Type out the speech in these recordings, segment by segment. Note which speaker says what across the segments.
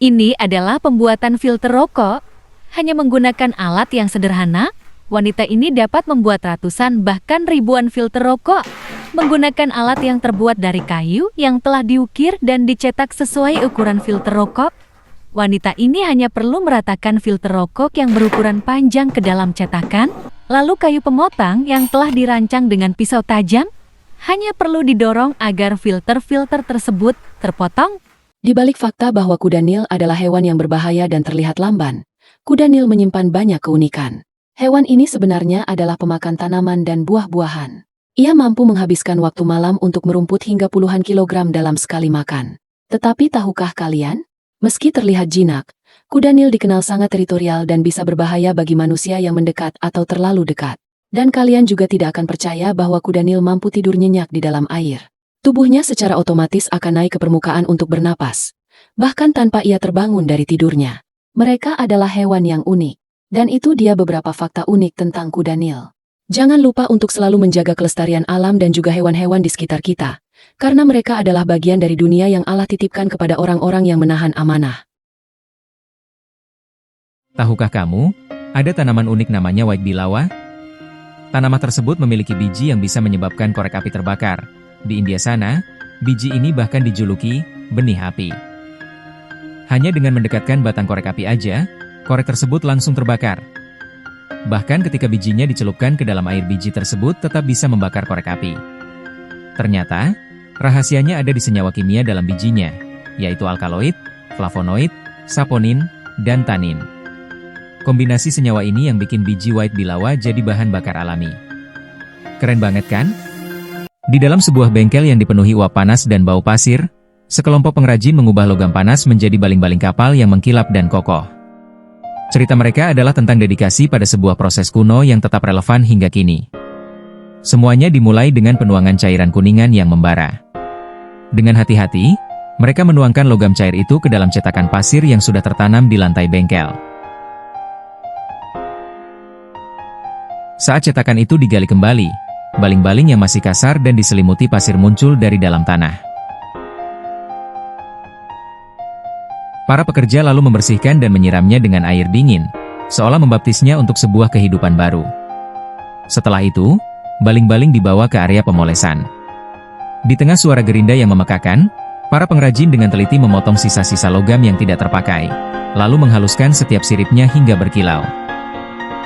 Speaker 1: Ini adalah pembuatan filter rokok. Hanya menggunakan alat yang sederhana, wanita ini dapat membuat ratusan bahkan ribuan filter rokok. Menggunakan alat yang terbuat dari kayu yang telah diukir dan dicetak sesuai ukuran filter rokok, wanita ini hanya perlu meratakan filter rokok yang berukuran panjang ke dalam cetakan, lalu kayu pemotong yang telah dirancang dengan pisau tajam hanya perlu didorong agar filter-filter tersebut terpotong.
Speaker 2: Di balik fakta bahwa kuda Nil adalah hewan yang berbahaya dan terlihat lamban, kuda Nil menyimpan banyak keunikan. Hewan ini sebenarnya adalah pemakan tanaman dan buah-buahan. Ia mampu menghabiskan waktu malam untuk merumput hingga puluhan kilogram dalam sekali makan. Tetapi tahukah kalian? Meski terlihat jinak, kuda Nil dikenal sangat teritorial dan bisa berbahaya bagi manusia yang mendekat atau terlalu dekat. Dan kalian juga tidak akan percaya bahwa kuda Nil mampu tidur nyenyak di dalam air. Tubuhnya secara otomatis akan naik ke permukaan untuk bernapas, bahkan tanpa ia terbangun dari tidurnya. Mereka adalah hewan yang unik, dan itu dia beberapa fakta unik tentang kuda Nil. Jangan lupa untuk selalu menjaga kelestarian alam dan juga hewan-hewan di sekitar kita, karena mereka adalah bagian dari dunia yang Allah titipkan kepada orang-orang yang menahan amanah.
Speaker 3: Tahukah kamu, ada tanaman unik namanya white bilawa? Tanaman tersebut memiliki biji yang bisa menyebabkan korek api terbakar. Di India sana, biji ini bahkan dijuluki benih api. Hanya dengan mendekatkan batang korek api aja, korek tersebut langsung terbakar. Bahkan ketika bijinya dicelupkan ke dalam air, biji tersebut tetap bisa membakar korek api. Ternyata, rahasianya ada di senyawa kimia dalam bijinya, yaitu alkaloid, flavonoid, saponin, dan tanin. Kombinasi senyawa ini yang bikin biji white bilawa jadi bahan bakar alami. Keren banget kan? Di dalam sebuah bengkel yang dipenuhi uap panas dan bau pasir, sekelompok pengrajin mengubah logam panas menjadi baling-baling kapal yang mengkilap dan kokoh. Cerita mereka adalah tentang dedikasi pada sebuah proses kuno yang tetap relevan hingga kini. Semuanya dimulai dengan penuangan cairan kuningan yang membara. Dengan hati-hati, mereka menuangkan logam cair itu ke dalam cetakan pasir yang sudah tertanam di lantai bengkel. Saat cetakan itu digali kembali, baling-baling yang masih kasar dan diselimuti pasir muncul dari dalam tanah. Para pekerja lalu membersihkan dan menyiramnya dengan air dingin, seolah membaptisnya untuk sebuah kehidupan baru. Setelah itu, baling-baling dibawa ke area pemolesan. Di tengah suara gerinda yang memekakan, para pengrajin dengan teliti memotong sisa-sisa logam yang tidak terpakai, lalu menghaluskan setiap siripnya hingga berkilau.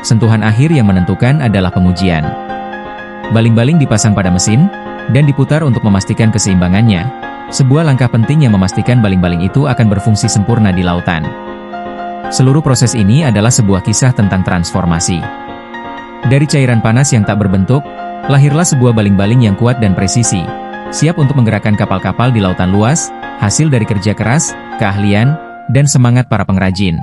Speaker 3: Sentuhan akhir yang menentukan adalah pengujian. Baling-baling dipasang pada mesin, dan diputar untuk memastikan keseimbangannya, sebuah langkah penting yang memastikan baling-baling itu akan berfungsi sempurna di lautan. Seluruh proses ini adalah sebuah kisah tentang transformasi. Dari cairan panas yang tak berbentuk, lahirlah sebuah baling-baling yang kuat dan presisi, siap untuk menggerakkan kapal-kapal di lautan luas, hasil dari kerja keras, keahlian, dan semangat para pengrajin.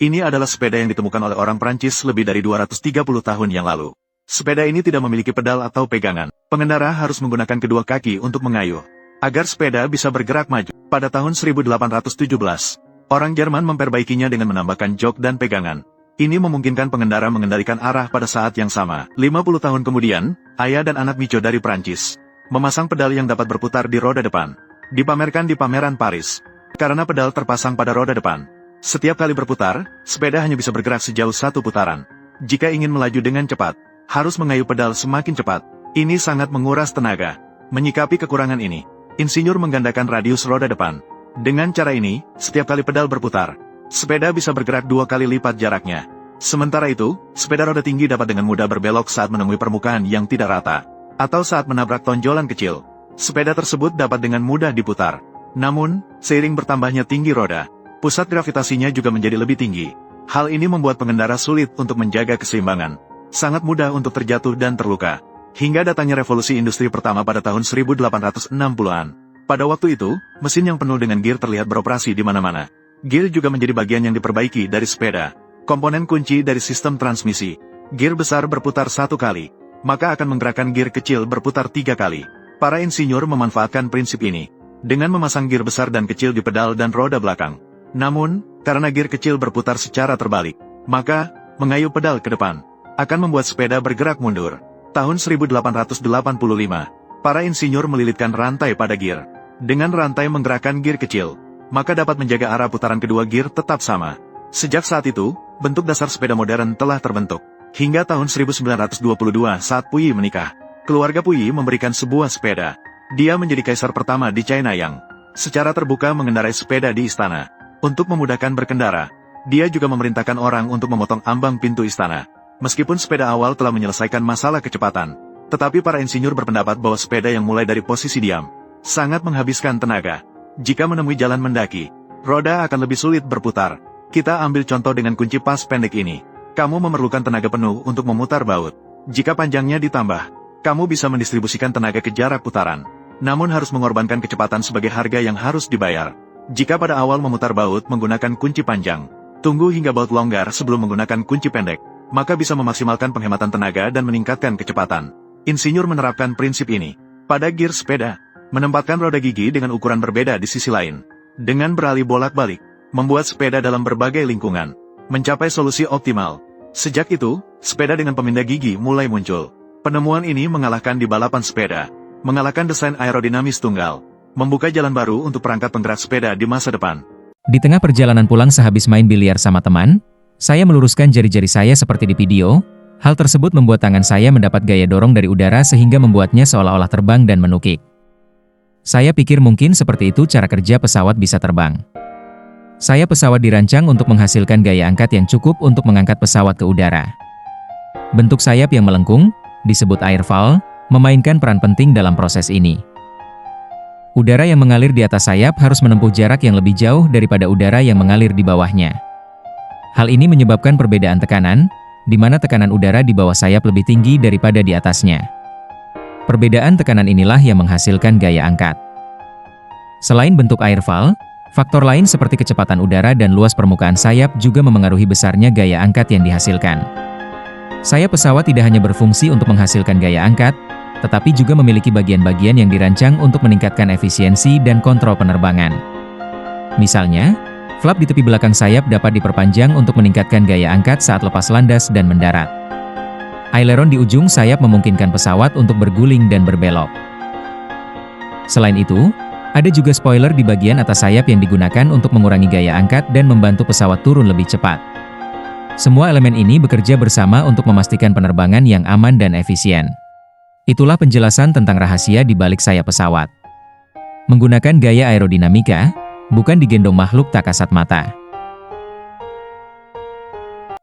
Speaker 4: Ini adalah sepeda yang ditemukan oleh orang Prancis lebih dari 230 tahun yang lalu. Sepeda ini tidak memiliki pedal atau pegangan. Pengendara harus menggunakan kedua kaki untuk mengayuh, agar sepeda bisa bergerak maju. Pada tahun 1817, orang Jerman memperbaikinya dengan menambahkan jok dan pegangan. Ini memungkinkan pengendara mengendalikan arah pada saat yang sama. 50 tahun kemudian, ayah dan anak Micho dari Prancis memasang pedal yang dapat berputar di roda depan. Dipamerkan di pameran Paris. Karena pedal terpasang pada roda depan, setiap kali berputar, sepeda hanya bisa bergerak sejauh satu putaran. Jika ingin melaju dengan cepat, harus mengayuh pedal semakin cepat. Ini sangat menguras tenaga. Menyikapi kekurangan ini, insinyur menggandakan radius roda depan. Dengan cara ini, setiap kali pedal berputar, sepeda bisa bergerak 2 kali lipat jaraknya. Sementara itu, sepeda roda tinggi dapat dengan mudah berbelok saat menemui permukaan yang tidak rata, atau saat menabrak tonjolan kecil. Sepeda tersebut dapat dengan mudah diputar. Namun, seiring bertambahnya tinggi roda, pusat gravitasinya juga menjadi lebih tinggi. Hal ini membuat pengendara sulit untuk menjaga keseimbangan. Sangat mudah untuk terjatuh dan terluka. Hingga datangnya revolusi industri pertama pada tahun 1860-an. Pada waktu itu, mesin yang penuh dengan gear terlihat beroperasi di mana-mana. Gear juga menjadi bagian yang diperbaiki dari sepeda. Komponen kunci dari sistem transmisi. Gear besar berputar 1 kali, maka akan menggerakkan gear kecil berputar 3 kali. Para insinyur memanfaatkan prinsip ini dengan memasang gear besar dan kecil di pedal dan roda belakang. Namun, karena gear kecil berputar secara terbalik, maka mengayuh pedal ke depan akan membuat sepeda bergerak mundur. Tahun 1885, para insinyur melilitkan rantai pada gear. Dengan rantai menggerakkan gear kecil, maka dapat menjaga arah putaran kedua gear tetap sama. Sejak saat itu, bentuk dasar sepeda modern telah terbentuk. Hingga tahun 1922 saat Puyi menikah, keluarga Puyi memberikan sebuah sepeda. Dia menjadi kaisar pertama di China yang secara terbuka mengendarai sepeda di istana. Untuk memudahkan berkendara, dia juga memerintahkan orang untuk memotong ambang pintu istana. Meskipun sepeda awal telah menyelesaikan masalah kecepatan, tetapi para insinyur berpendapat bahwa sepeda yang mulai dari posisi diam sangat menghabiskan tenaga. Jika menemui jalan mendaki, roda akan lebih sulit berputar. Kita ambil contoh dengan kunci pas pendek ini. Kamu memerlukan tenaga penuh untuk memutar baut. Jika panjangnya ditambah, kamu bisa mendistribusikan tenaga ke jarak putaran. Namun harus mengorbankan kecepatan sebagai harga yang harus dibayar. Jika pada awal memutar baut menggunakan kunci panjang, tunggu hingga baut longgar sebelum menggunakan kunci pendek, maka bisa memaksimalkan penghematan tenaga dan meningkatkan kecepatan. Insinyur menerapkan prinsip ini pada gear sepeda, menempatkan roda gigi dengan ukuran berbeda di sisi lain. Dengan beralih bolak-balik, membuat sepeda dalam berbagai lingkungan mencapai solusi optimal. Sejak itu, sepeda dengan pemindah gigi mulai muncul. Penemuan ini mengalahkan di balapan sepeda, mengalahkan desain aerodinamis tunggal, membuka jalan baru untuk perangkat penggerak sepeda di masa depan.
Speaker 3: Di tengah perjalanan pulang sehabis main biliar sama teman, saya meluruskan jari-jari saya seperti di video. Hal tersebut membuat tangan saya mendapat gaya dorong dari udara sehingga membuatnya seolah-olah terbang dan menukik. Saya pikir mungkin seperti itu cara kerja pesawat bisa terbang. Pesawat dirancang untuk menghasilkan gaya angkat yang cukup untuk mengangkat pesawat ke udara. Bentuk sayap yang melengkung, disebut airfoil, memainkan peran penting dalam proses ini. Udara yang mengalir di atas sayap harus menempuh jarak yang lebih jauh daripada udara yang mengalir di bawahnya. Hal ini menyebabkan perbedaan tekanan, di mana tekanan udara di bawah sayap lebih tinggi daripada di atasnya. Perbedaan tekanan inilah yang menghasilkan gaya angkat. Selain bentuk airfoil, faktor lain seperti kecepatan udara dan luas permukaan sayap juga memengaruhi besarnya gaya angkat yang dihasilkan. Sayap pesawat tidak hanya berfungsi untuk menghasilkan gaya angkat, tetapi juga memiliki bagian-bagian yang dirancang untuk meningkatkan efisiensi dan kontrol penerbangan. Misalnya, flap di tepi belakang sayap dapat diperpanjang untuk meningkatkan gaya angkat saat lepas landas dan mendarat. Aileron di ujung sayap memungkinkan pesawat untuk berguling dan berbelok. Selain itu, ada juga spoiler di bagian atas sayap yang digunakan untuk mengurangi gaya angkat dan membantu pesawat turun lebih cepat. Semua elemen ini bekerja bersama untuk memastikan penerbangan yang aman dan efisien. Itulah penjelasan tentang rahasia di balik sayap pesawat. Menggunakan gaya aerodinamika, bukan digendong makhluk tak kasat mata.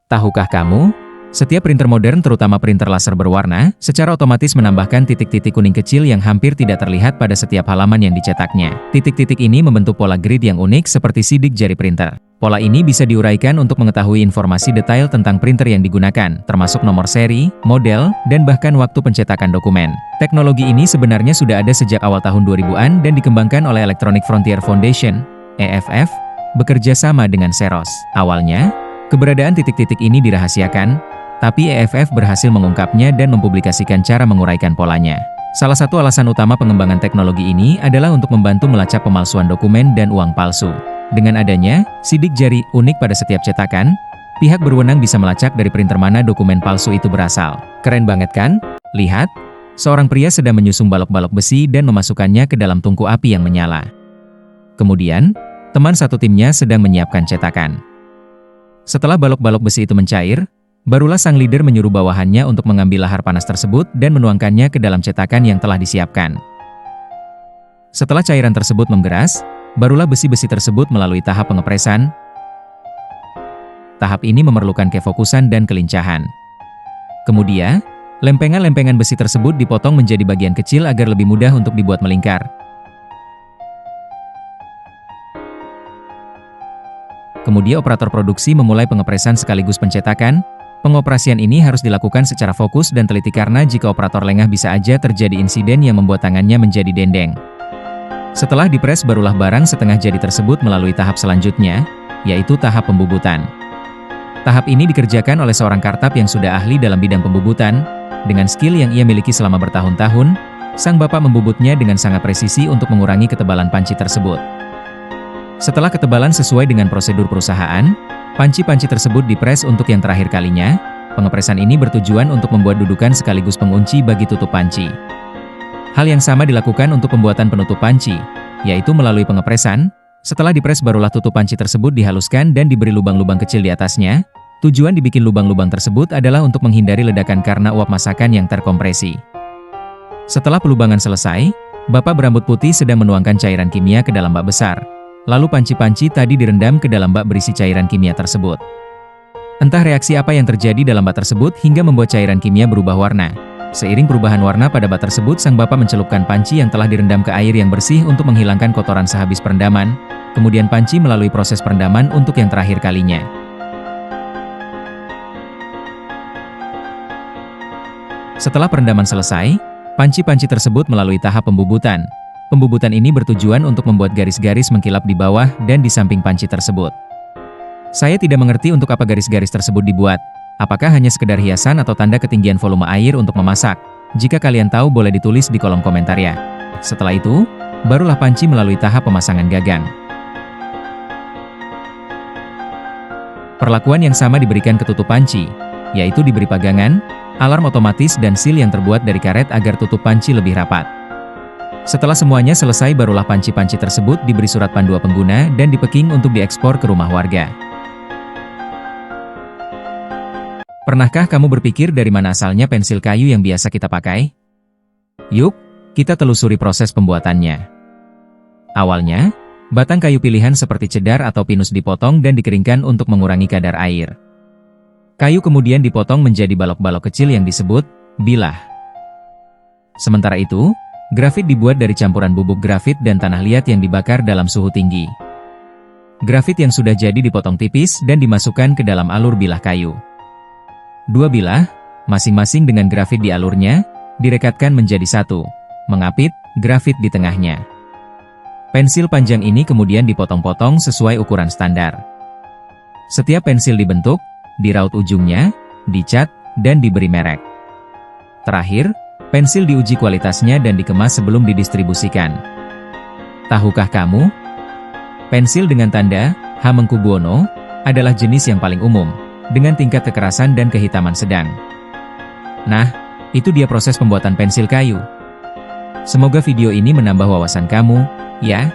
Speaker 3: Tahukah kamu? Setiap printer modern terutama printer laser berwarna, secara otomatis menambahkan titik-titik kuning kecil yang hampir tidak terlihat pada setiap halaman yang dicetaknya. Titik-titik ini membentuk pola grid yang unik seperti sidik jari printer. Pola ini bisa diuraikan untuk mengetahui informasi detail tentang printer yang digunakan, termasuk nomor seri, model, dan bahkan waktu pencetakan dokumen. Teknologi ini sebenarnya sudah ada sejak awal tahun 2000-an dan dikembangkan oleh Electronic Frontier Foundation, EFF, bekerja sama dengan Xerox. Awalnya, keberadaan titik-titik ini dirahasiakan, tapi EFF berhasil mengungkapnya dan mempublikasikan cara menguraikan polanya. Salah satu alasan utama pengembangan teknologi ini adalah untuk membantu melacak pemalsuan dokumen dan uang palsu. Dengan adanya sidik jari unik pada setiap cetakan, pihak berwenang bisa melacak dari printer mana dokumen palsu itu berasal. Keren banget kan? Lihat, seorang pria sedang menyusung balok-balok besi dan memasukkannya ke dalam tungku api yang menyala. Kemudian, teman satu timnya sedang menyiapkan cetakan. Setelah balok-balok besi itu mencair, barulah sang leader menyuruh bawahannya untuk mengambil lahar panas tersebut dan menuangkannya ke dalam cetakan yang telah disiapkan. Setelah cairan tersebut menggeras, barulah besi-besi tersebut melalui tahap pengepresan. Tahap ini memerlukan kefokusan dan kelincahan. Kemudian, lempengan-lempengan besi tersebut dipotong menjadi bagian kecil agar lebih mudah untuk dibuat melingkar. Kemudian operator produksi memulai pengepresan sekaligus pencetakan. Pengoperasian ini harus dilakukan secara fokus dan teliti karena jika operator lengah bisa aja terjadi insiden yang membuat tangannya menjadi dendeng. Setelah dipres barulah barang setengah jadi tersebut melalui tahap selanjutnya, yaitu tahap pembubutan. Tahap ini dikerjakan oleh seorang kartap yang sudah ahli dalam bidang pembubutan. Dengan skill yang ia miliki selama bertahun-tahun, sang bapak membubutnya dengan sangat presisi untuk mengurangi ketebalan panci tersebut. Setelah ketebalan sesuai dengan prosedur perusahaan, panci-panci tersebut dipres untuk yang terakhir kalinya. Pengepresan ini bertujuan untuk membuat dudukan sekaligus pengunci bagi tutup panci. Hal yang sama dilakukan untuk pembuatan penutup panci, yaitu melalui pengepresan. Setelah dipres barulah tutup panci tersebut dihaluskan dan diberi lubang-lubang kecil di atasnya. Tujuan dibikin lubang-lubang tersebut adalah untuk menghindari ledakan karena uap masakan yang terkompresi. Setelah pelubangan selesai, bapak berambut putih sedang menuangkan cairan kimia ke dalam bak besar. Lalu panci-panci tadi direndam ke dalam bak berisi cairan kimia tersebut. Entah reaksi apa yang terjadi dalam bak tersebut hingga membuat cairan kimia berubah warna. Seiring perubahan warna pada bak tersebut, sang bapak mencelupkan panci yang telah direndam ke air yang bersih untuk menghilangkan kotoran sehabis perendaman. Kemudian panci melalui proses perendaman untuk yang terakhir kalinya. Setelah perendaman selesai, panci-panci tersebut melalui tahap pembubutan. Pembubutan ini bertujuan untuk membuat garis-garis mengkilap di bawah dan di samping panci tersebut. Saya tidak mengerti untuk apa garis-garis tersebut dibuat. Apakah hanya sekedar hiasan atau tanda ketinggian volume air untuk memasak? Jika kalian tahu boleh ditulis di kolom komentar ya. Setelah itu, barulah panci melalui tahap pemasangan gagang. Perlakuan yang sama diberikan ke tutup panci, yaitu diberi pagangan, alarm otomatis dan seal yang terbuat dari karet agar tutup panci lebih rapat. Setelah semuanya selesai barulah panci-panci tersebut diberi surat panduan pengguna dan dipeking untuk diekspor ke rumah warga. Pernahkah kamu berpikir dari mana asalnya pensil kayu yang biasa kita pakai? Yuk, kita telusuri proses pembuatannya. Awalnya, batang kayu pilihan seperti cedar atau pinus dipotong dan dikeringkan untuk mengurangi kadar air. Kayu kemudian dipotong menjadi balok-balok kecil yang disebut bilah. Sementara itu, grafit dibuat dari campuran bubuk grafit dan tanah liat yang dibakar dalam suhu tinggi. Grafit yang sudah jadi dipotong tipis dan dimasukkan ke dalam alur bilah kayu. Dua bilah, masing-masing dengan grafit di alurnya, direkatkan menjadi satu, mengapit grafit di tengahnya. Pensil panjang ini kemudian dipotong-potong sesuai ukuran standar. Setiap pensil dibentuk, diraut ujungnya, dicat, dan diberi merek. Terakhir, pensil diuji kualitasnya dan dikemas sebelum didistribusikan. Tahukah kamu? Pensil dengan tanda Hamengkubuwono adalah jenis yang paling umum, dengan tingkat kekerasan dan kehitaman sedang. Nah, itu dia proses pembuatan pensil kayu. Semoga video ini menambah wawasan kamu, ya.